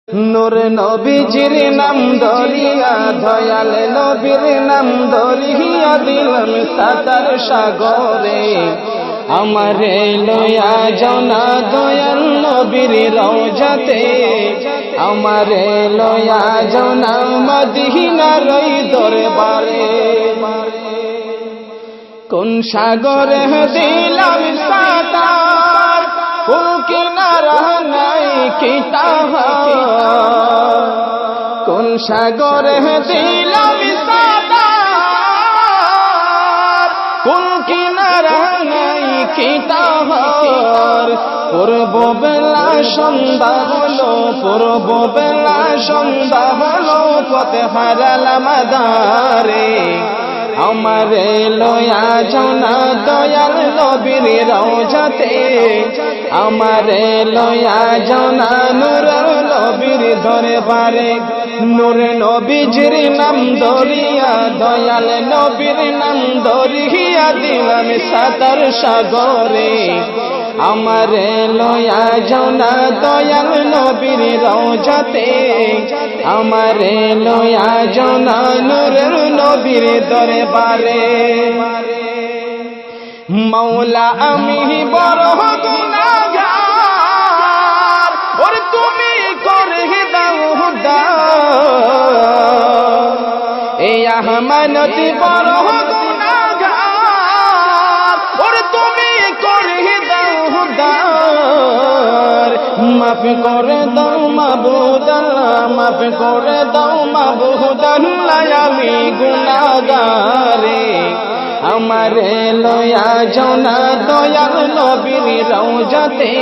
নূর নবীজির নাম ধরিয়া দয়াল নবীর নাম ধরিয়া দিলাম সাতার সাগরে। আমারে লয়া যাও না দয়াল নবীর রওজাতে, আমারে লয়া যাও না মদিনার ওই দরবারে। কোন সাগরে দিলাম সাতার, কোন কিনারা নাই কিতাহার। কোন সাগরে দিলাম সাতার, কোন কিনারা নাই কিতাহার। পূর্ব বেলা সন্ধ্যা হলো, পূর্ব বেলা সন্ধ্যা হলো, পথে হারালাম আধারে। আমারে লয়া যাও না দয়াল নবীর রওজাতে, আমারে লয়া যাও না নূরের নবীর দরবারে। নূর নবীজির নাম ধরিয়া দয়াল নবীর নাম ধরিয়া দিলাম সাতার সাগরে। আমারে লয়া যাও না দয়াল নবীর রওজাতে, আমারে লয়া যাও না নূরের নবীর দরবারে। মৌলা আমি বড় গুনাহগার, ওর তুমি করে দাও উদ্ধার। এই আমানত বড় গুনাহগার, ওর তুমি করে দাও উদ্ধার। মাফ করে দাও মাবুদ আল্লাহ, মাফ করে দাও মাবুদ আল্লাহ, আমি গুনাহগারে। আমারে লয়া যাও না দয়াল নবীর রওজাতে,